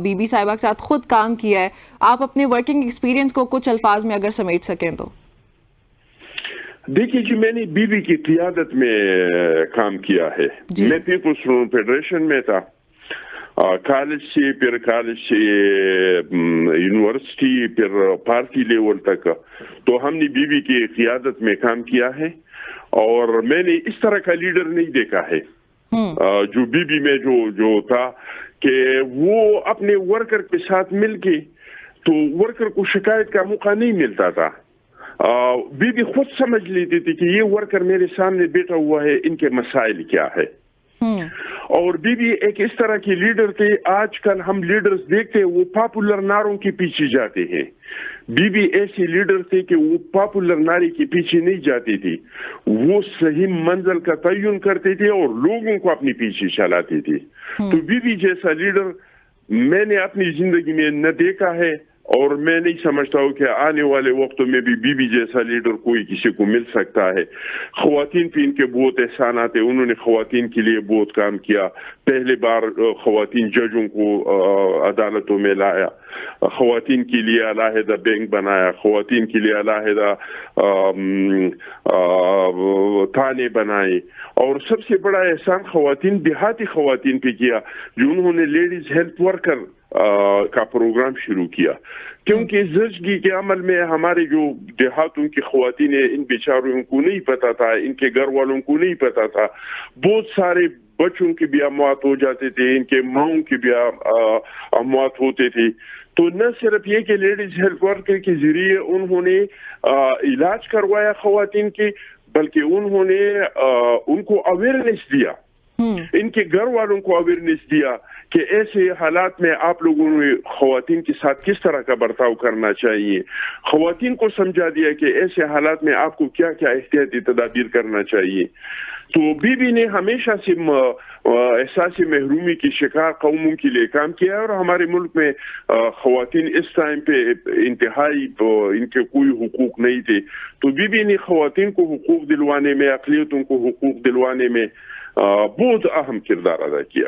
Be be صاحبہ کے ساتھ خود کام کیا ہے، آپ اپنے ورکنگ ایکسپیرینس کو کچھ الفاظ میں اگر سمیٹ سکیں تو؟ دیکھیے جی، میں نے بی بی کی قیادت میں کام کیا ہے. میں پیپلز فیڈریشن میں تھا، کالج سے یونیورسٹی، پھر پارٹی لیول تک. تو ہم نے بی بی کی قیادت میں کام کیا ہے، اور میں نے اس طرح کا لیڈر نہیں دیکھا ہے جو بی بی میں جو تھا کہ وہ اپنے ورکر کے ساتھ مل کے، تو ورکر کو شکایت کا موقع نہیں ملتا تھا. بی بی خود سمجھ لیتی تھی کہ یہ ورکر میرے سامنے بیٹھا ہوا ہے، ان کے مسائل کیا ہے. اور بی بی ایک اس طرح کی لیڈر تھے. آج کل ہم لیڈرز دیکھتے ہیں وہ پاپولر نعروں کے پیچھے جاتے ہیں. بی بی ایسی لیڈر تھے کہ وہ پاپولر نعرے کے پیچھے نہیں جاتی تھی، وہ صحیح منزل کا تعین کرتے تھے اور لوگوں کو اپنے پیچھے چلاتے تھے. تو بی بی جیسا لیڈر میں نے اپنی زندگی میں نہ دیکھا ہے، اور میں نہیں سمجھتا ہوں کہ آنے والے وقتوں میں بھی بی بی جیسا لیڈر کوئی کسی کو مل سکتا ہے. خواتین پہ ان کے بہت احسانات ہیں، انہوں نے خواتین کے لیے بہت کام کیا. پہلے بار خواتین ججوں کو عدالتوں میں لایا، خواتین کے لیے علیحدہ بینک بنایا، خواتین کے لیے علیحدہ تھانے بنائے. اور سب سے بڑا احسان خواتین، دیہاتی خواتین پہ کیا، جو انہوں نے لیڈیز ہیلتھ ورکر کا پروگرام شروع کیا. کیونکہ زچگی کے عمل میں ہمارے جو دیہاتوں کی خواتین ہیں، ان بیچاروں کو نہیں پتا تھا، ان کے گھر والوں کو نہیں پتا تھا. بہت سارے بچوں کی بھی اموات ہو جاتے تھے، ان کے ماؤں کی بھی اموات ہوتے تھے. تو نہ صرف یہ کہ لیڈیز ہیلتھ ورکر کے ذریعے انہوں نے علاج کروایا خواتین کے، بلکہ انہوں نے ان کو اویئرنیس دیا، ان کے گھر والوں کو اویئرنیس دیا کہ ایسے حالات میں آپ لوگوں نے خواتین کے ساتھ کس طرح کا برتاؤ کرنا چاہیے. خواتین کو سمجھا دیا کہ ایسے حالات میں آپ کو کیا کیا احتیاطی تدابیر کرنا چاہیے. تو بی بی نے ہمیشہ سے احساس محرومی کی شکار قوموں کے لیے کام کیا ہے، اور ہمارے ملک میں خواتین اس ٹائم پہ انتہائی ان کے کوئی حقوق نہیں تھے. تو بی بی نے خواتین کو حقوق دلوانے میں، اقلیتوں کو حقوق دلوانے میں بہت اہم کردار ادا کیا.